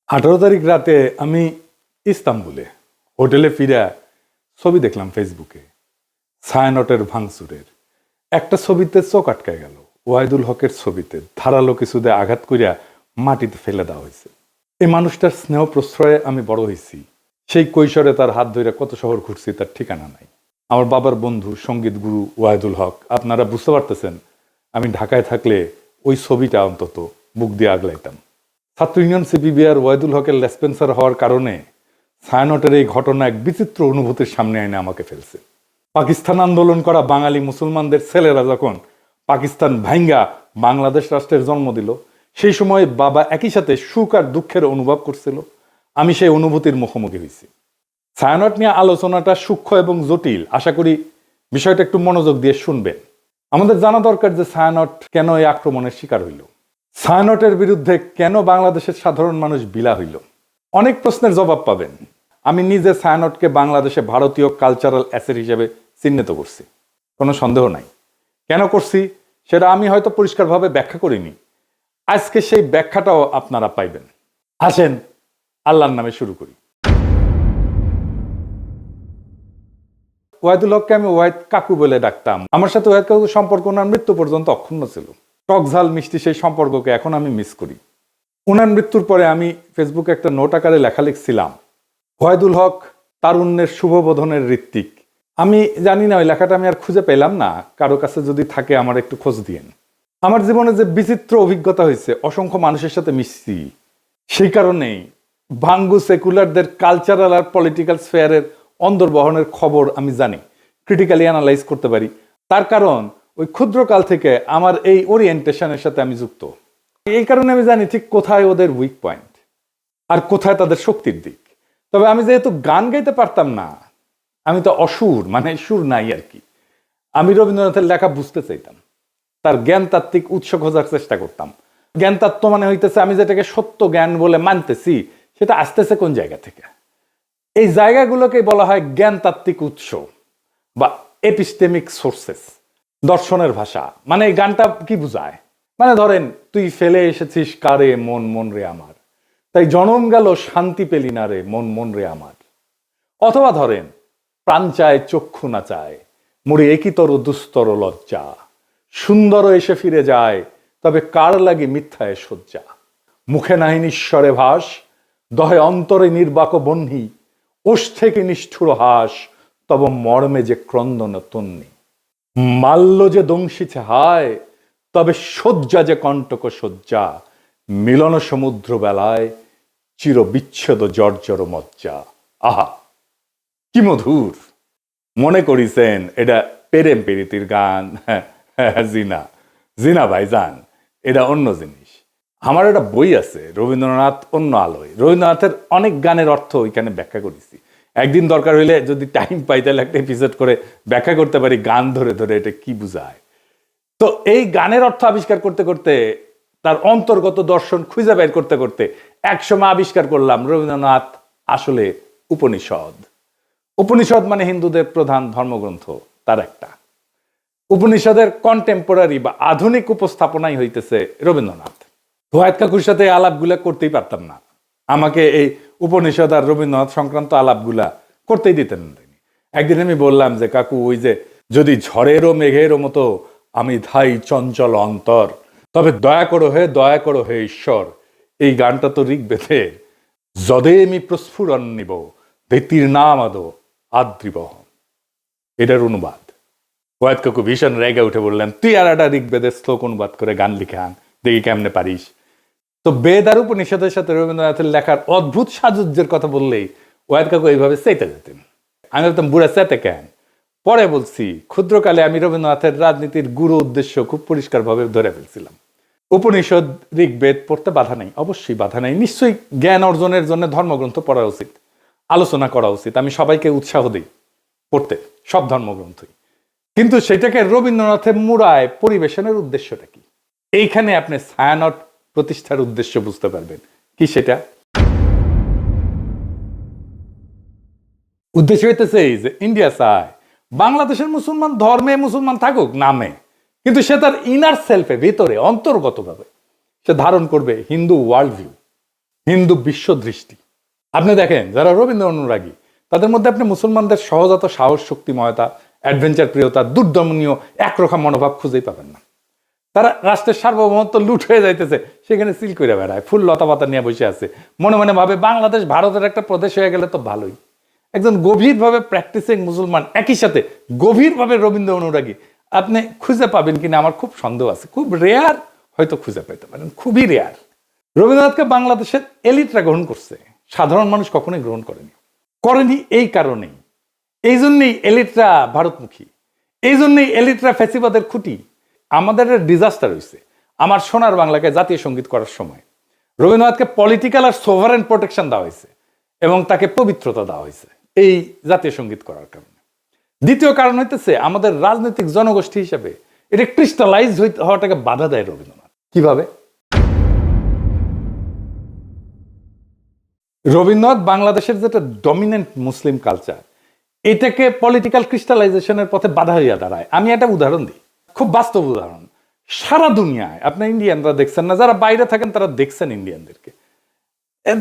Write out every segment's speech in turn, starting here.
18 তারিখ রাতে আমি ইস্তাম্বুলে হোটেলে ফিরে ছবি দেখলাম ফেসবুকে ছায়ানটের ভাঙচুরের একটা ছবিতে চোখ আটকায় গেল। ওয়াহিদুল হকের ছবিতে ধারালো কিছুতে আঘাত করিয়া মাটিতে ফেলে দেওয়া হয়েছে। এই মানুষটার স্নেহ প্রশ্রয়ে আমি বড় হয়েছি। সেই কৈশোরে তার হাত ধরে কত শহর ঘুরছি তার ঠিকানা নাই। আমার বাবার বন্ধু সঙ্গীত গুরু ওয়াহিদুল হক, আপনারা বুঝতে পারতেছেন আমি ঢাকায় থাকলে ওই ছবিটা অন্তত বুক দিয়ে আগলাইতাম। ছাত্র ইউনিয়ন সিপিবিআর ওয়াহিদুল হকের লেসপেন্সার হওয়ার কারণে ছায়ানটের এই ঘটনা এক বিচিত্র অনুভূতির সামনে এনে আমাকে ফেলছে। পাকিস্তান আন্দোলন করা বাঙালি মুসলমানদের ছেলেরা যখন পাকিস্তান ভাঙ্গা বাংলাদেশ রাষ্ট্রের জন্ম দিল, সেই সময় বাবা একই সাথে সুখ আর দুঃখের অনুভব করছিল। আমি সেই অনুভূতির মুখোমুখি হয়েছি। ছায়ানট নিয়ে আলোচনাটা সূক্ষ্ম এবং জটিল, আশা করি বিষয়টা একটু মনোযোগ দিয়ে শুনবেন। আমাদের জানা দরকার যে ছায়ানট কেন এই আক্রমণের শিকার হইল, ছায়ানটের বিরুদ্ধে কেন বাংলাদেশের সাধারণ মানুষ বিলা হইল। অনেক প্রশ্নের জবাব পাবেন। আমি নিজে ছায়ানটকে বাংলাদেশে ভারতীয় কালচারাল অ্যাসেট হিসেবে চিহ্নিত করছি, কোনো সন্দেহ নাই। কেন করছি সেটা আমি হয়তো পরিষ্কারভাবে ব্যাখ্যা করিনি। আজকে সেই ব্যাখ্যাটাও আপনারা পাইবেন। আসেন আল্লাহর নামে শুরু করি। ওয়াহিদুল হককে আমি ওয়াহিদ কাকু বলে ডাকতাম। আমার সাথে ওয়াহিদ কাকুর সম্পর্ক ওনার মৃত্যু পর্যন্ত অক্ষুণ্ণ ছিল। টক ঝাল মিষ্টি সেই সম্পর্ককে এখন আমি মিস করি। ওনার মৃত্যুর পরে আমি ফেসবুকে একটা নোট আকারে লেখা লিখছিলাম, ওয়াহিদুল হক তারুণ্যের শুভবোধনের ঋত্বিক। আমি জানি না ওই লেখাটা আমি আর খুঁজে পেলাম না, কারো কাছে যদি থাকে আমার একটু খোঁজ দিয়েন। আমার জীবনে যে বিচিত্র অভিজ্ঞতা হয়েছে, অসংখ্য মানুষের সাথে মিশছি, সেই কারণেই ভাঙ্গু সেকুলারদের কালচারাল আর পলিটিক্যাল স্ফেয়ারের অন্দরবহনের খবর আমি জানি, ক্রিটিক্যালি অ্যানালাইজ করতে পারি। তার কারণ ওই ক্ষুদ্রকাল থেকে আমার এই ওরিয়েন্টেশনের সাথে আমি যুক্ত। এই কারণে আমি জানি ঠিক কোথায় ওদের উইক পয়েন্ট আর কোথায় তাদের শক্তির দিক। তবে আমি যেহেতু গান গাইতে পারতাম না, আমি তো অসুর, মানে সুর নাই আর কি, আমি রবীন্দ্রনাথের লেখা বুঝতে চাইতাম, তার জ্ঞানতাত্ত্বিক উৎস খোঁজার চেষ্টা করতাম। জ্ঞানতত্ত্ব মানে হইতেছে আমি যেটাকে সত্য জ্ঞান বলে মানতেছি সেটা আসতেছে কোন জায়গা থেকে। এই জায়গাগুলোকে বলা হয় জ্ঞানতাত্ত্বিক উৎস বা এপিস্টেমিক সোর্সেস, দর্শনের ভাষা। মানে এই গানটা কি বুঝায়, মানে ধরেন তুই ফেলে এসেছিস কারে মন মন রে আমার, তাই জনম গেল শান্তি পেলি না রে মন মন রে আমার। অথবা ধরেন প্রাণ চায় চক্ষু না চায়, মরে একিতর দুস্তর লজ্জা, সুন্দর এসে ফিরে যায় তবে কার লাগে মিথ্যায় শয্যা। মুখে নাহি নিঃস্বরে ভাস, দহে অন্তরে নির্বাক বহ্নি, ওষ থেকে নিষ্ঠুর হাস, তব মর্মে যে ক্রন্দন তন্নি। মাল্য যে দংশিছে হায়, তবে শয্যা যে কণ্টক শয্যা, মিলন সমুদ্র বেলায় চির বিচ্ছেদ জর্জর মজ্জা। আহা কি মধুর! মনে করিছেন এটা প্রেম প্রীতির গান? জিনা জিনা ভাইজান, এটা অন্য জিনিস। আমার একটা বই আছে রবীন্দ্রনাথ অন্য আলোয়, রবীন্দ্রনাথের অনেক গানের অর্থ ওইখানে ব্যাখ্যা করেছি। একদিন দরকার হইলে যদি টাইম পাই তাহলে একটা এপিসোড করে ব্যাখ্যা করতে পারি গান ধরে ধরে এটা কি বুঝায়। তো এই গানের অর্থ আবিষ্কার করতে করতে, তার অন্তর্গত দর্শন খুঁজে বের করতে করতে একসময় আবিষ্কার করলাম রবীন্দ্রনাথ আসলে উপনিষদ। উপনিষদ মানে হিন্দুদের প্রধান ধর্মগ্রন্থ, তার একটা। উপনিষদের কন্টেম্পোরারি বা আধুনিক উপস্থাপনাই হইতেছে রবীন্দ্রনাথ। ওয়াহিদ কাকুর সাথে আলাপগুলা করতেই পারতাম না, আমাকে এই উপনিষদ আর রবীন্দ্রনাথ সংক্রান্ত আলাপগুলা করতেই দিতেন না। একদিন আমি বললাম যে কাকু, ওই যে যদি ঝড়েরও মেঘেরও মতো আমি ধাই চঞ্চল অন্তর, তবে দয়া করো হে ঈশ্বর, এই গানটা তো ঋগ্বেদে, যদে আমি প্রস্ফুরণ নিব ধৃতির নাম আদো আদ্রিবহ, এটার অনুবাদ। ওয়াহিদ কাকু ভীষণ রেগে উঠে বললেন, তুই আর একটা ঋগ্বেদের শ্লোক অনুবাদ করে গান লিখে আন, দেখি কেমনে পারিস। তো বেদ আর উপনিষদের সাথে রবীন্দ্রনাথের লেখার অদ্ভুত সাজুজ্যের কথা বললেই ওয়াহিদ কাকু এইভাবে চেতে যেতেন। আমি বলতাম, বুড়া চেতে কেন? পরে বলছি, ক্ষুদ্রকালে আমি রবীন্দ্রনাথের রাজনীতির গুরু উদ্দেশ্য খুব পরিষ্কারভাবে ধরে ফেলছিলাম। উপনিষদ ঋগ্বেদ পড়তে বাধা নেই, অবশ্যই বাধা নেই, নিশ্চয়ই জ্ঞান অর্জনের জন্য ধর্মগ্রন্থ পড়া উচিত, আলোচনা করা উচিত। আমি সবাইকে উৎসাহ দিই পড়তে সব ধর্মগ্রন্থই, কিন্তু সেটাকে রবীন্দ্রনাথের মুড়ায় পরিবেশনের উদ্দেশ্যটা কি? এইখানে আপনি ছায়ানট প্রতিষ্ঠার উদ্দেশ্য বুঝতে পারবেন। কি সেটা? উদ্দেশ্য হইতেছে এই যে ইন্ডিয়া চায় বাংলাদেশের মুসলমান ধর্মে মুসলমান থাকুক নামে, কিন্তু সে তার ইনার সেলফে, ভিতরে অন্তর্গতভাবে সে ধারণ করবে হিন্দু ওয়ার্ল্ড ভিউ, হিন্দু বিশ্বদৃষ্টি। আপনি দেখেন যারা রবীন্দ্র অনুরাগী তাদের মধ্যে আপনি মুসলমানদের সহজাত সাহস, শক্তিময়তা, অ্যাডভেঞ্চার প্রিয়তা, দুর্দমনীয় একরোখা মনোভাব খুঁজেই পাবেন না। তারা রাষ্ট্রের সার্বভৌমত্ব লুট হয়ে যাইতেছে, সেখানে সিল করে বেড়ায়, ফুল লতা পাতা নিয়ে বসে আছে, মনে মনে ভাবে বাংলাদেশ ভারতের একটা প্রদেশ হয়ে গেলে তো ভালোই। একজন গভীরভাবে প্র্যাকটিসিং মুসলমান একই সাথে গভীরভাবে রবীন্দ্র অনুরাগী আপনি খুঁজে পাবেন কিনা আমার খুব সন্দেহ আছে। খুব রেয়ার হয়তো খুঁজে পেতে পারেন, খুবই রেয়ার। রবীন্দ্রনাথকে বাংলাদেশের এলিটরা গ্রহণ করছে, সাধারণ মানুষ কখনোই গ্রহণ করেনি এই কারণেই। এই জন্যই এলিটরা ভারতমুখী, এই জন্যই এলিটরা ফ্যাসিবাদের খুঁটি। আমাদের ডিজাস্টার হয়েছে আমার সোনার বাংলাকে জাতীয় সঙ্গীত করার সময়। রবীন্দ্রনাথকে পলিটিক্যাল আর সোভারেন প্রোটেকশন দেওয়া হয়েছে এবং তাকে পবিত্রতা দেওয়া হয়েছে এই জাতীয় সঙ্গীত করার কারণে। দ্বিতীয় কারণ হইতেছে আমাদের রাজনৈতিক জনগোষ্ঠী হিসেবে এটা ক্রিস্টালাইজ হওয়াটাকে বাধা দেয় রবীন্দ্রনাথ। কিভাবে? রবীন্দ্রনাথ বাংলাদেশের যেটা ডমিনেন্ট মুসলিম কালচার, এটাকে পলিটিক্যাল ক্রিস্টালাইজেশনের পথে বাধা হইয়া দাঁড়ায়। আমি একটা উদাহরণ দিই, খুব বাস্তব উদাহরণ। সারা দুনিয়ায় আপনি ইন্ডিয়ানরা দেখছেন না, যারা বাইরে থাকেন তারা দেখছেন ইন্ডিয়ানদেরকে।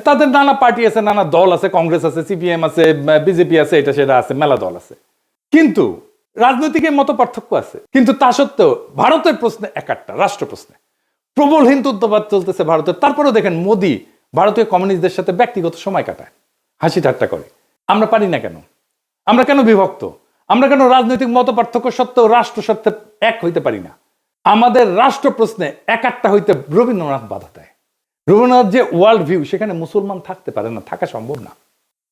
তাদের নানা পার্টি আছে, নানা দল আছে, কংগ্রেস আছে, সিপিএম আছে, বিজেপি আছে, এটা সেটা আছে, মেলা দল আছে, কিন্তু রাজনৈতিক মত পার্থক্য আছে। কিন্তু তা সত্ত্বেও ভারতের প্রশ্নে একটা রাষ্ট্র প্রশ্নে প্রবল হিন্দুত্ববাদ চলতেছে ভারতের। তারপরেও দেখেন মোদি ভারতীয় কমিউনিস্টদের সাথে ব্যক্তিগত সময় কাটায়, হাসি ঠাট্টা করে। আমরা পারি না কেন? আমরা কেন বিভক্ত? আমরা কেন রাজনৈতিক মত পার্থক্য সত্ত্বেও রাষ্ট্র স্বার্থে এক হইতে পারি না? আমাদের রাষ্ট্র প্রশ্নে একটা হইতে রবীন্দ্রনাথ বাধা দেয়। রবীন্দ্রনাথ যে ওয়ার্ল্ড ভিউ, সেখানে মুসলমান থাকতে পারে না, থাকা সম্ভব না,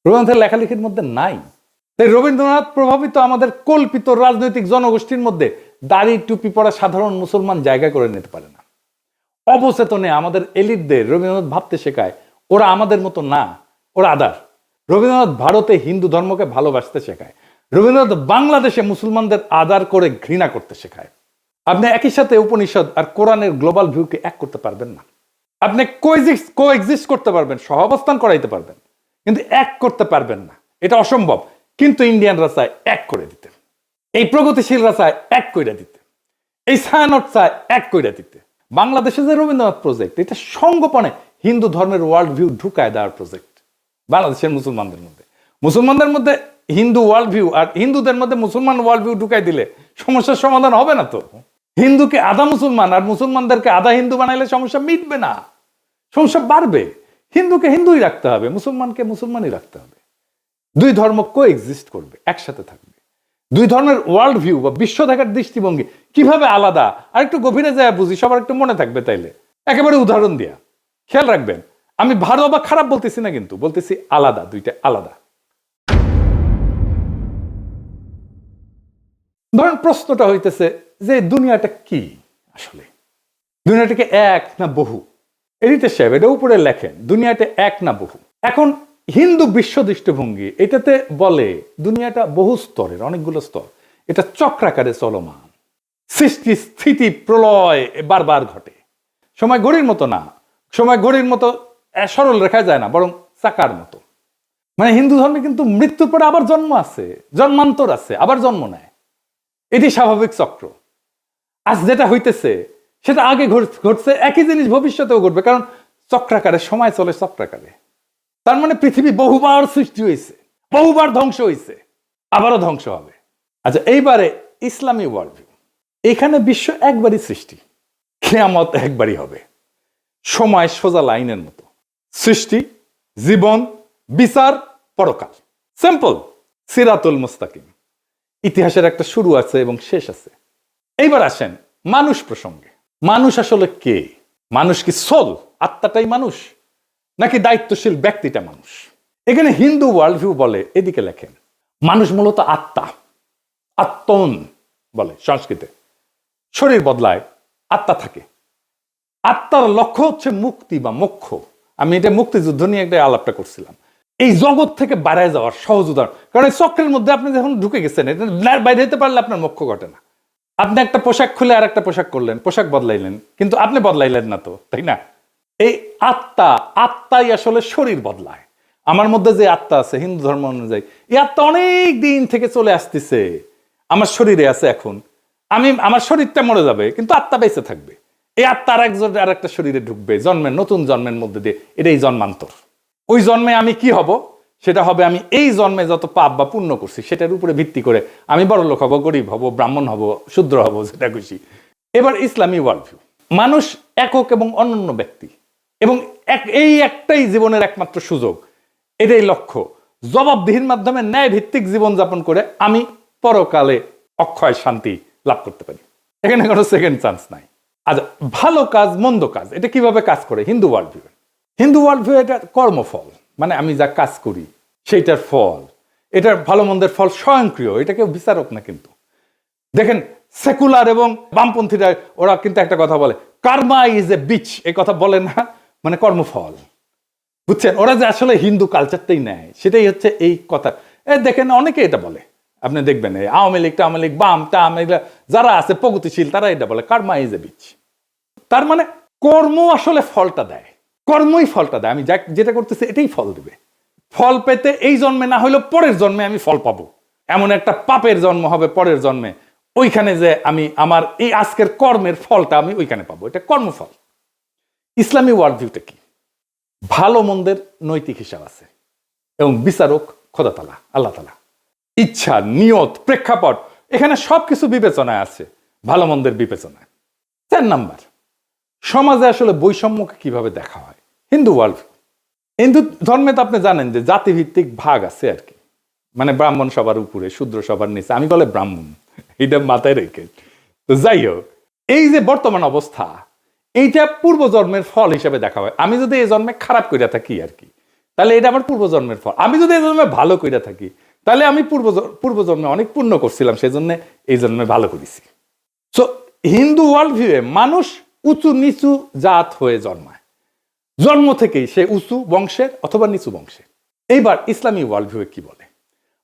রবীন্দ্রনাথের লেখালেখির মধ্যে নাই। তাই রবীন্দ্রনাথ প্রভাবিত আমাদের কল্পিত রাজনৈতিক জনগোষ্ঠীর মধ্যে দাড়ি টুপি পরা সাধারণ মুসলমান জায়গা করে নিতে পারে না। অবচেতনে আমাদের এলিটদের রবীন্দ্রনাথ ভাবতে শেখায় ওরা আমাদের মতো না, ওরা আদার। রবীন্দ্রনাথ ভারতে হিন্দু ধর্মকে ভালোবাসতে শেখায়, রবীন্দ্রনাথ বাংলাদেশে মুসলমানদের আদার করে ঘৃণা করতে শেখায়। আপনি একই সাথে উপনিষদ আর কোরআনের গ্লোবাল ভিউকে এক করতে পারবেন না। আপনি কোএক্সিস্ট করতে পারবেন, সহাবস্থান করাইতে পারবেন, কিন্তু এক করতে পারবেন না, এটা অসম্ভব। কিন্তু ইন্ডিয়ানরা চায় এক করে দিতে, এই প্রগতিশীলরা চায় এক করে দিতে, এই ছায়ানট চায় এক করে দিতে। বাংলাদেশে যে রবীন্দ্রনাথ প্রজেক্ট, এটা সঙ্গোপনে হিন্দু ধর্মের ওয়ার্ল্ড ভিউ ঢুকায় দেওয়ার প্রজেক্ট। বাংলাদেশের মুসলমানদের মধ্যে হিন্দু ওয়ার্ল্ড ভিউ আর হিন্দুদের মধ্যে মুসলমান ওয়ার্ল্ড ভিউ ঢুকাই দিলে সমস্যার সমাধান হবে না তো। হিন্দুকে আধা মুসলমান আর মুসলমানদেরকে আধা হিন্দু বানাইলে সমস্যা মিটবে না, সমস্যা বাড়বে। হিন্দুকে হিন্দুই রাখতে হবে, মুসলমানকে মুসলমানই রাখতে হবে। দুই ধর্ম কোএক্সিস্ট করবে, একসাথে থাকবে। দুই ধর্মের ওয়ার্ল্ড ভিউ বা বিশ্ব দেখার দৃষ্টিভঙ্গি কিভাবে আলাদা আর একটু গভীরে যায় বুঝি, সবার একটু মনে থাকবে। তাইলে একেবারে উদাহরণ দিয়া খেয়াল রাখবেন, আমি ভালো বা খারাপ বলতেছি না, কিন্তু বলতেছি আলাদা, দুইটা আলাদা। ধরেন প্রশ্নটা হইতেছে যে দুনিয়াটা কি আসলে, দুনিয়াটাকে এক না বহু? এডিটর সাহেব এটা উপরে লেখেন, দুনিয়াটা এক না বহু। এখন হিন্দু বিশ্ব দৃষ্টিভঙ্গি এটাতে বলে দুনিয়াটা বহু স্তরের, অনেকগুলো স্তর, এটা চক্রাকারে চলমান, সৃষ্টি স্থিতি প্রলয় বারবার ঘটে। সময় ঘড়ির মতো না, সময় ঘড়ির মতো সরল রেখায় যায় না, বরং চাকার মতো। মানে হিন্দু ধর্মে কিন্তু মৃত্যুর পরে আবার জন্ম আছে, জন্মান্তর আছে, আবার জন্ম নেয়, এটি স্বাভাবিক চক্র। আজ যেটা হইতেছে সেটা আগে ঘটছে, একই জিনিস ভবিষ্যতেও ঘটবে, কারণ চক্রাকারে সময় চলে চক্রাকারে। তার মানে পৃথিবী বহুবার সৃষ্টি হয়েছে, বহুবার ধ্বংস হয়েছে, আবারও ধ্বংস হবে। আচ্ছা, এইবারে ইসলামী ওয়ার্ল্ড ভিউ, এখানে বিশ্ব একবারই সৃষ্টি, কিয়ামত একবারই হবে, সময় সোজা লাইনের মতো, সৃষ্টি, জীবন, বিচার, পরকাল, সিম্পল, সিরাতুল মুস্তাকিম। ইতিহাসের একটা শুরু আছে এবং শেষ আছে। এইবার আসেন মানুষ প্রসঙ্গে। মানুষ আসলে কে? মানুষ কি সোল, আত্মাটাই মানুষ, নাকি দায়িত্বশীল ব্যক্তিটা মানুষ? এখানে হিন্দু ওয়ার্ল্ড ভিউ বলে, এদিকে লেখেন, মানুষ মূলত আত্মা, আত্মন বলে সংস্কৃতে। শরীর বদলায়, আত্মা থাকে। আত্মার লক্ষ্য হচ্ছে মুক্তি বা মোক্ষ। আমি এটা মুক্তিযুদ্ধ নিয়ে একটা আলাপটা করছিলাম। এই জগৎ থেকে বাইরে যাওয়ার সহজ উদাহরণ, কারণ এই চক্রের মধ্যে আপনি যখন ঢুকে গেছেন, এটা বাইরে হতে পারলে আপনার মোক্ষ ঘটে না। আপনি একটা পোশাক খুলে আর একটা পোশাক করলেন, পোশাক বদলাইলেন, কিন্তু আপনি বদলাইলেন না তো, তাই না? এই আত্মাই আসলে শরীর বদলায়। আমার মধ্যে যে আত্মা আছে হিন্দু ধর্ম অনুযায়ী, এই আত্মা অনেক দিন থেকে চলে আসতেছে, আমার শরীরে আছে। এখন আমার শরীরটা মরে যাবে, কিন্তু আত্মা বেঁচে থাকবে। এই আত্মার একজন আর একটা শরীরে ঢুকবে, জন্মের নতুন জন্মের মধ্যে দিয়ে, এটাই জন্মান্তর। ওই জন্মে আমি কি হব, সেটা হবে আমি এই জন্মে যত পাপ বা পুণ্য করছি সেটার উপরে ভিত্তি করে আমি বড় লোক হব, গরিব হব, ব্রাহ্মণ হব, শূদ্র হব, যেটা খুশি। এবার ইসলামী ওয়ার্ল্ড ভিউ, মানুষ একক এবং অনন্য ব্যক্তি, এবং এই একটাই জীবনের একমাত্র সুযোগ, এটাই লক্ষ্য। জবাবদিহির মাধ্যমে ন্যায় ভিত্তিক জীবনযাপন করে আমি পরকালে অক্ষয় শান্তি লাভ করতে পারি। এখানে কোনো সেকেন্ড চান্স নাই। আচ্ছা, ভালো কাজ মন্দ কাজ এটা কিভাবে কাজ করে Hindu world view? Hindu world view এটা কর্মফল, মানে আমি যা কাজ করি সেইটার ফল, এটার ভালো মন্দের ফল স্বয়ংক্রিয়, এটা কেউ বিচারক না। কিন্তু দেখেন সেকুলার এবং বামপন্থীরা ওরা কিন্তু একটা কথা বলে, কার্মা ইজ এ বিচ, এই কথা বলে না, মানে কর্মফল, বুঝছেন? ওরা যে আসলে হিন্দু কালচারটাই নেয়, সেটাই হচ্ছে এই কথা। দেখেন অনেকে এটা বলে, আপনি দেখবেন আওয়ামী লীগ টাওয়ামী লীগ বাম টাম এগুলা যারা আছে প্রগতিশীল তারা এটা বলে কার্মা ইজ এ বিচ। তার মানে কর্ম আসলে ফলটা দেয়, কর্মই ফলটা দেয়। আমি যেটা করতেছি এটাই ফল দিবে। ফল পেতে এই জন্মে না হলেও পরের জন্মে আমি ফল পাবো। এমন একটা পাপের জন্ম হবে পরের জন্মে, ওইখানে যে আমি আমার এই আজকের কর্মের ফলটা আমি ওইখানে পাবো, এটা কর্মফল। ইসলামী ওয়ার্ল্ড ভিউটা কি? ভালো মন্দের নৈতিক হিসাব আছে এবং বিচারক খোদা তাআলা, আল্লাহ তাআলা। ইচ্ছা, নিয়ত, প্রেক্ষাপট, এখানে সবকিছু বিবেচনায় আছে, ভালো মন্দের বিবেচনায়। 4 নাম্বার, সমাজে আসলে বৈষম্যকে কিভাবে দেখা হয় হিন্দু ওয়ার্ল্ড ভিউ। হিন্দু ধর্মে তো আপনি জানেন যে জাতিভিত্তিক ভাগ আছে আর কি, মানে ব্রাহ্মণ সবার উপরে, শূদ্র সবার নিচে, আমি বলে ব্রাহ্মণ, এটা মাথায় রেখে। তো যাই হোক, এই যে বর্তমান অবস্থা, এইটা পূর্বজন্মের ফল হিসেবে দেখা হয়। আমি যদি এই জন্মে খারাপ কইরা থাকি আর কি, তাহলে এটা আমার পূর্বজন্মের ফল। আমি যদি এই জন্মে ভালো কইরা থাকি, তাহলে আমি পূর্বজন্মে অনেক পুণ্য করছিলাম, সেই জন্য এই জন্মে ভালো করেছি। সো হিন্দু ওয়ার্ল্ড ভিউয়ে মানুষ উঁচু নিচু জাত হয়ে জন্মায়, জন্ম থেকেই সে উঁচু বংশের অথবা নিচু বংশের। এইবার ইসলামী ওয়ার্ল্ড ভিউয়ে কি বলে?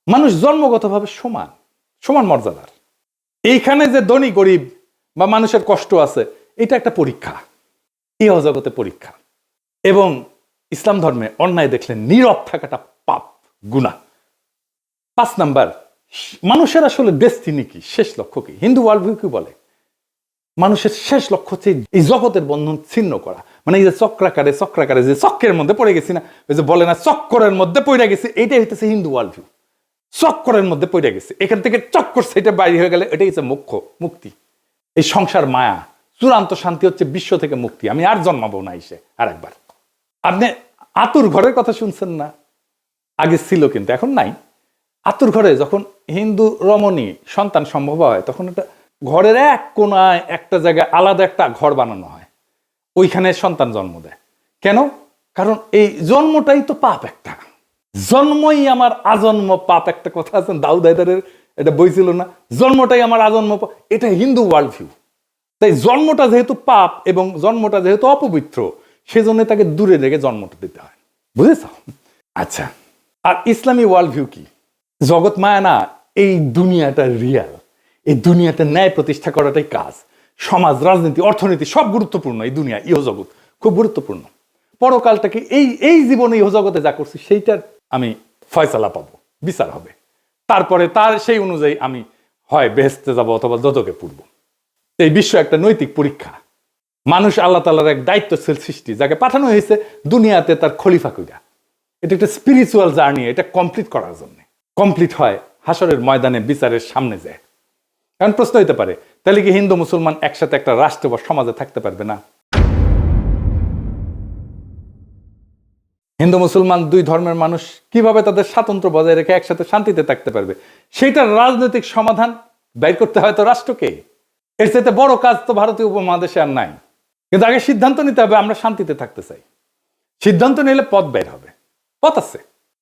মানুষ জন্মগতভাবে সমান, সমান মর্যাদার। এইখানে যে ধনী গরিব বা মানুষের কষ্ট আছে, এটা একটা পরীক্ষা, ইহ জগতে পরীক্ষা। এবং ইসলাম ধর্মে অন্যায় দেখলে নীরব থাকাটা পাপ, গুনাহ। 5 নাম্বার, মানুষের আসলে ডেস্টিনি কি, শেষ লক্ষ্য কি? হিন্দু ওয়ার্ল্ড ভিউ কি বলে? মানুষের শেষ লক্ষ্য হচ্ছে এই জগতের বন্ধন ছিন্ন করা। মানে এই যে চক্রাকারে যে চক্রের মধ্যে পড়ে গেছি না, ওই যে বলে না চক্করের মধ্যে পড়ে গেছি, এইটাই হইতেছে হিন্দু ওয়ার্ল্ড ভিউ। চক্করের মধ্যে পড়ে গেছে, এখান থেকে চক্কর সেটা বাইরে হয়ে গেলে এটাই হচ্ছে মোক্ষ, মুক্তি। এই সংসার মায়া, চূড়ান্ত শান্তি হচ্ছে বিশ্ব থেকে মুক্তি। আমি আর জন্মাবো না এসে আর একবার। আপনি আতুর ঘরের কথা শুনছেন না? আগে ছিল কিন্তু এখন নাই। আতুর ঘরে যখন হিন্দু রমণী সন্তান সম্ভব হয়, তখন একটা ঘরের এক কোনায় একটা জায়গায় আলাদা একটা ঘর বানানো হয়, ওইখানে সন্তান জন্ম দেয়। কেন? কারণ এই জন্মটাই তো পাপ একটা, জন্মই আমার আজন্ম পাপ। একটা কথা আছে দাউদ হায়দারের, এটা বই ছিল না, জন্মটাই আমার আজন্ম পাপ। এটা হিন্দু ওয়ার্ল্ড ভিউ। তাই জন্মটা যেহেতু পাপ এবং জন্মটা যেহেতু অপবিত্র, সেজন্য তাকে দূরে রেখে জন্মটা দিতে হয়। বুঝেছ? আচ্ছা, আর ইসলামী ওয়ার্ল্ড ভিউ কি? জগৎ মায়া না, এই দুনিয়াটা রিয়াল, এই দুনিয়াতে ন্যায় প্রতিষ্ঠা করাটাই কাজ। সমাজ, রাজনীতি, অর্থনীতি সব গুরুত্বপূর্ণ। এই দুনিয়া ইহজগৎ খুব গুরুত্বপূর্ণ। পরকালটাকে এই জীবনে ইহজগতে যা করছি সেইটার আমি ফয়সালা পাবো, বিচার হবে। তারপরে তার সেই অনুযায়ী আমি হয় বেহেশতে যাব অথবা দোজখে পড়ব। এই বিশ্ব একটা নৈতিক পরীক্ষা। মানুষ আল্লাহ তাআলার এক দায়িত্বশীল সৃষ্টি, যাকে পাঠানো হয়েছে দুনিয়াতে তার খলিফা কইরা। এটা একটা স্পিরিচুয়াল জার্নি, এটা কমপ্লিট করার জন্য। কমপ্লিট হয় হাসরের ময়দানে, বিচারের সামনে যায়। কারণ প্রশ্ন হইতে পারে, তাহলে কি হিন্দু মুসলমান একসাথে একটা রাষ্ট্র বা সমাজে থাকতে পারবে না? হিন্দু মুসলমান দুই ধর্মের মানুষ কিভাবে তাদের স্বাতন্ত্র্য বজায় রেখে একসাথে শান্তিতে থাকতে পারবে? সেটার রাজনৈতিক সমাধান বের করতে হয় তো রাষ্ট্রকে। এর চাইতে বড় কাজ তো ভারতীয় উপমহাদেশে আর নাই। কিন্তু আগে সিদ্ধান্ত নিতে হবে, আমরা শান্তিতে থাকতে চাই। সিদ্ধান্ত নিলে পথ বের হবে, পথ আছে।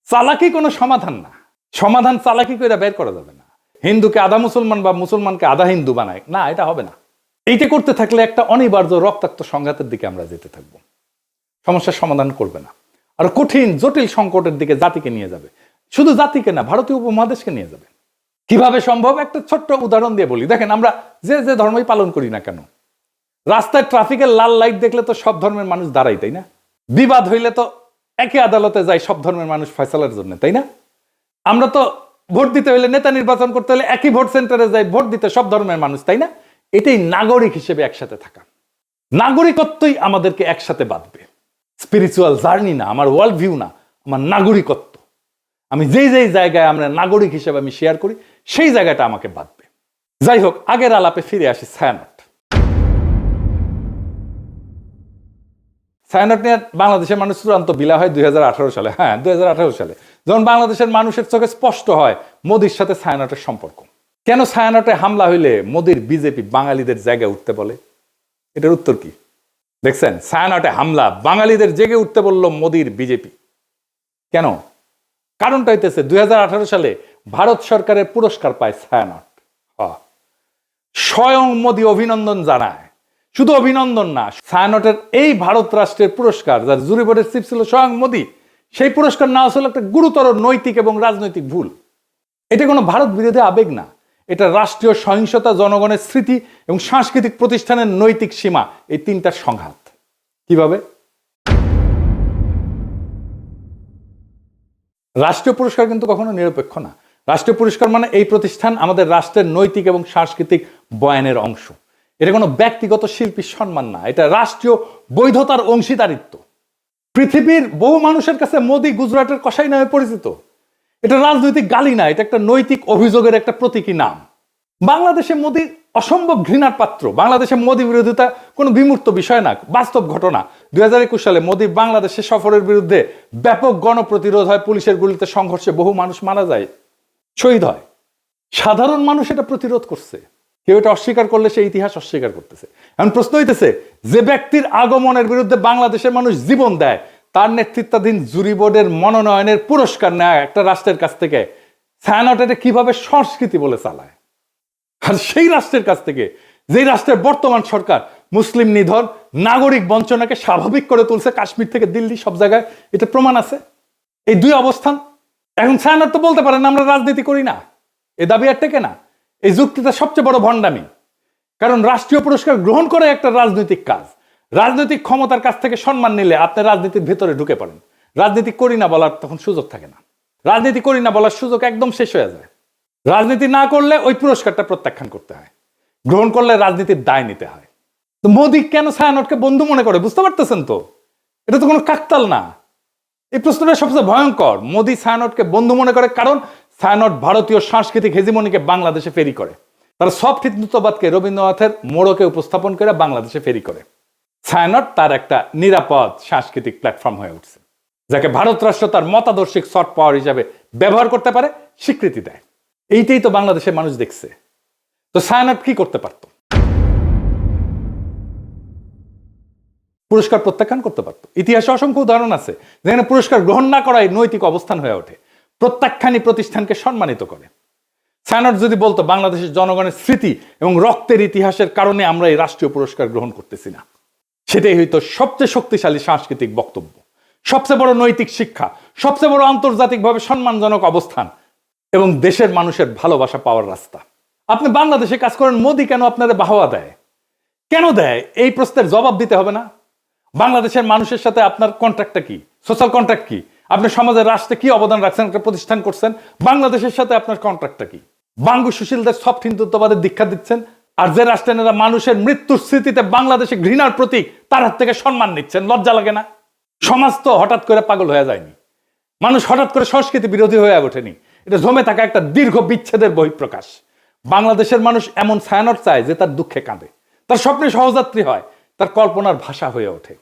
চালাকি কোনো সমাধান না, সমাধান চালাকি করে বের করা যাবে না। হিন্দুকে আধা মুসলমান বা মুসলমানকে আধা হিন্দু বানায় না, এটা হবে না। এইটা করতে থাকলে একটা অনিবার্য রক্তাক্ত সংঘাতের দিকে আমরা যেতে থাকবো, সমস্যার সমাধান করবে না। আর কঠিন জটিল সংকটের দিকে জাতিকে নিয়ে যাবে। শুধু জাতিকে না, ভারতীয় উপমহাদেশকে নিয়ে যাবে। কিভাবে সম্ভব? একটা ছোট্ট উদাহরণ দিয়ে বলি। দেখেন, আমরা যে ধর্মই পালন করি না কেন, রাস্তায় ট্রাফিকের লাল লাইট দেখলে তো সব ধর্মের মানুষ দাঁড়াই, তাই না? বিবাদ হইলে তো একই আদালতে যায় সব ধর্মের মানুষ ফয়সালার জন্য, তাই না? আমরা তো ভোট দিতে হইলে, নেতা নির্বাচন করতে হলে একই ভোট সেন্টারে যাই ভোট দিতে সব ধর্মের মানুষ, তাই না? এটাই নাগরিক হিসেবে একসাথে থাকা। নাগরিকত্বই আমাদেরকে একসাথে বাঁধবে। স্পিরিচুয়াল জার্নি না, আমার ওয়ার্ল্ড ভিউ না, আমার নাগরিকত্ব। আমি যেই যেই জায়গায় আমরা নাগরিক হিসেবে আমি শেয়ার করি, সেই জায়গাটা আমাকে বাঁধবে। যাই হোক, আগের আলাপে ফিরে আসি। ছায়ানট নিয়ে বাংলাদেশের মানুষ চূড়ান্ত বিলা হয় 2018 সালে। হ্যাঁ, 2018 সালে যখন বাংলাদেশের মানুষের চোখে স্পষ্ট হয় মোদির সাথে ছায়ানটের সম্পর্ক। কেন ছায়ানটে হামলা হইলে মোদির বিজেপি বাঙালিদের জায়গায় উঠতে বলে? এটার উত্তর কি দেখছেন? ছায়ানটে হামলা, বাঙালিদের জেগে উঠতে বলল মোদির বিজেপি। কেন? কারণটা হইতেছে 2018 সালে ভারত সরকারের পুরস্কার পায় ছায়ানট। স্বয়ং মোদি অভিনন্দন জানায়। শুধু অভিনন্দন না, ছায়ানটের এই ভারত রাষ্ট্রের পুরস্কার, যার জুরি বোর্ডের চিফ ছিল স্বয়ং মোদি, সেই পুরস্কার নেওয়া ছিল একটা গুরুতর নৈতিক এবং রাজনৈতিক ভুল। এটা কোনো ভারত বিরোধী আবেগ না, এটা রাষ্ট্রীয় সহিংসতা, জনগণের স্মৃতি এবং সাংস্কৃতিক প্রতিষ্ঠানের নৈতিক সীমা, এই তিনটার সংঘাত। কিভাবে? রাষ্ট্রীয় পুরস্কার কিন্তু কখনো নিরপেক্ষ না। রাষ্ট্রীয় পুরস্কার মানে এই প্রতিষ্ঠান আমাদের রাষ্ট্রের নৈতিক এবং সাংস্কৃতিক বয়ানের অংশ। এটা কোনো ব্যক্তিগত শিল্পীর সম্মান না, এটা রাষ্ট্রীয় বৈধতার অংশীদারিত্ব। পৃথিবীর বহু মানুষের কাছে মোদি গুজরাটের কসাই নামে পরিচিত। এটা রাজনৈতিক গালি না, এটা একটা নৈতিক অভিযোগের একটা প্রতীকী নাম। বাংলাদেশে মোদি অসম্ভব ঘৃণার পাত্র। বাংলাদেশে মোদি বিরোধিতা কোনো বিমূর্ত বিষয় না, বাস্তব ঘটনা। 2021 সালে মোদি বাংলাদেশে সফরের বিরুদ্ধে ব্যাপক গণপ্রতিরোধ হয়, পুলিশের গুলিতে সংঘর্ষে বহু মানুষ মারা যায়, শহীদ হয়। সাধারণ মানুষ এটা প্রতিরোধ করছে। কেউ এটা অস্বীকার করলে সে ইতিহাস অস্বীকার করতেছে। এখন প্রশ্ন হইতেছে, যে ব্যক্তির আগমনের বিরুদ্ধে বাংলাদেশের মানুষ জীবন দেয়, তার নেতৃত্বাধীন জুরি বোর্ডের মনোনয়নের পুরস্কার নেয় একটা রাষ্ট্রের কাছ থেকে, ছায়ানট এটা কিভাবে সংস্কৃতি বলে চালায়? আর সেই রাষ্ট্রের কাছ থেকে, যেই রাষ্ট্রের বর্তমান সরকার মুসলিম নিধন, নাগরিক বঞ্চনাকে স্বাভাবিক করে তুলছে, কাশ্মীর থেকে দিল্লি সব জায়গায় এটা প্রমাণ আছে। এই দুই অবস্থান। এখন ছায়ানট তো বলতে পারেন আমরা রাজনীতি করি না, এ দাবি আর টেকে না। এই যুক্তিটা সবচেয়ে বড় ভণ্ডামি। কারণ রাষ্ট্রীয় পুরস্কার গ্রহণ করে একটা রাজনৈতিক কাজ। রাজনৈতিক ক্ষমতার কাছ থেকে সম্মান নিলে আপনি রাজনীতির ভেতরে ঢুকে পড়েন। রাজনীতি করি না বলার তখন সুযোগ থাকে না। রাজনীতি করি না বলার সুযোগ একদম শেষ হয়ে যায়। রাজনীতি না করলে ওই পুরস্কারটা প্রত্যাখ্যান করতে হয়, গ্রহণ করলে রাজনীতির দায় নিতে হয়। তো মোদি কেন ছায়ানটকে বন্ধু মনে করে বুঝতে পারতেছেন তো? এটা তো কোনো কাকতাল না। এই প্রশ্নটা সবচেয়ে ভয়ঙ্কর। মোদি ছায়ানটকে বন্ধু মনে করে কারণ ছায়ানট ভারতীয় সাংস্কৃতিক হেজিমনিকে বাংলাদেশে ফেরি করে। তারা সফট হিন্দুত্ববাদকে রবীন্দ্রনাথের মোড়কে উপস্থাপন করে বাংলাদেশে ফেরি করে। ছায়ানট তার একটা নিরাপদ সাংস্কৃতিক প্ল্যাটফর্ম হয়ে উঠছে, যাকে ভারত রাষ্ট্র তার মতাদর্শিক সফট পাওয়ার হিসাবে ব্যবহার করতে পারে, স্বীকৃতি দেয়। এইটাই তো বাংলাদেশের মানুষ দেখছে। তো ছায়ানট কি করতে পারত? পুরস্কার প্রত্যাখ্যান করতে পারত। ইতিহাসে অসংখ্য উদাহরণ আছে যেখানে পুরস্কার গ্রহণ না করাই নৈতিক অবস্থান হয়ে ওঠে, প্রত্যাখ্যানই প্রতিষ্ঠানকে সম্মানিত করে। ছায়ানট যদি বলতো বাংলাদেশের জনগণের স্মৃতি এবং রক্তের ইতিহাসের কারণে আমরা এই রাষ্ট্রীয় পুরস্কার গ্রহণ করতেছি না, সেটাই হইতো সবচেয়ে শক্তিশালী সাংস্কৃতিক বক্তব্য, সবচেয়ে বড় নৈতিক শিক্ষা, সবচেয়ে বড় আন্তর্জাতিকভাবে সম্মানজনক অবস্থান এবং দেশের মানুষের ভালোবাসা পাওয়ার রাস্তা। আপনি বাংলাদেশে কাজ করেন, মোদি কেন আপনাদের বাহবা দেয়? কেন দেয়? এই প্রশ্নের জবাব দিতে হবে না? বাংলাদেশের মানুষের সাথে আপনার কন্ট্রাক্টটা কি? সোশ্যাল কন্ট্রাক্ট কি? আপনি সমাজের রাষ্ট্রে কি অবদান রাখছেন, একটা প্রতিষ্ঠান করছেন? বাংলাদেশের সাথে আপনার কন্ট্রাক্টটা কি? বাঙ্গু সুশীলদের সফট হিন্দুত্ববাদের দীক্ষা দিচ্ছেন, আর যে রাষ্ট্রেরা মানুষের মৃত্যুর স্মৃতিতে বাংলাদেশে ঘৃণার প্রতীক, তার হাত থেকে সম্মান নিচ্ছেন। লজ্জা লাগে না? সমাজ তো হঠাৎ করে পাগল হয়ে যায়নি, মানুষ হঠাৎ করে সংস্কৃতি বিরোধী হয়ে ওঠেনি। এটা জমে থাকা একটা দীর্ঘ বিচ্ছেদের বহিঃপ্রকাশ। বাংলাদেশের মানুষ এমন ছায়ানট চায় যে তার দুঃখে কাঁদে, তার স্বপ্নে সহযাত্রী হয়, তার কল্পনার ভাষা হয়ে ওঠে।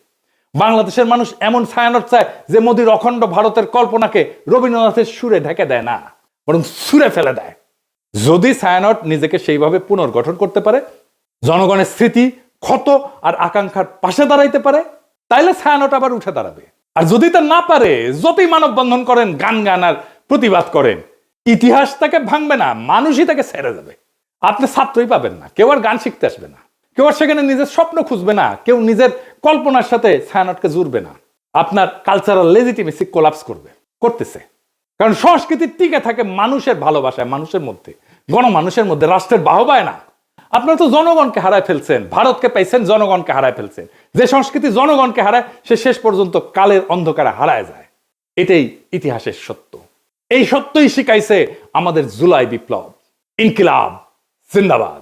বাংলাদেশের মানুষ এমন ছায়ানট চায় যে মোদির অখণ্ড ভারতের কল্পনাকে রবীন্দ্রনাথের সুরে ঢেকে দেয় না, বরং সুরে ফেলে দেয়। যদি ছায়ানট নিজেকে সেইভাবে পুনর্গঠন করতে পারে, জনগণের স্মৃতি, ক্ষত আর আকাঙ্ক্ষার পাশে দাঁড়াইতে পারে, তাইলে ছায়ানট আবার উঠে দাঁড়াবে। আর যদি তা না পারে, যতই মানববন্ধন করেন, গান আর প্রতিবাদ করেন, ইতিহাস তাকে ভাঙবে না, মানুষই তাকে ছেড়ে যাবে। আপনি ছাত্রই পাবেন না, কেউ আর গান শিখতে আসবে না, কেউ আর সেখানে নিজের স্বপ্ন খুঁজবে না, কেউ নিজের কল্পনার সাথে ছায়ানটকে জুড়বে না। আপনার কালচারাল লেজিটিমেসি কোলাপস করতেছে। কারণ সংস্কৃতি টিকে থাকে মানুষের ভালোবাসায়, মানুষের মধ্যে, গণমানুষের মধ্যে, রাষ্ট্রের বাহবায় না। আপনারা তো জনগণকে হারায় ফেলছেন, ভারতকে পাইছেন, জনগণকে হারায় ফেলছেন। যে সংস্কৃতি জনগণকে হারায়, সে শেষ পর্যন্ত কালের অন্ধকারে হারায় যায়। এটাই ইতিহাসের সত্য। এই সত্যই শিখাইছে আমাদের জুলাই বিপ্লব। ইনকিলাব জিন্দাবাদ।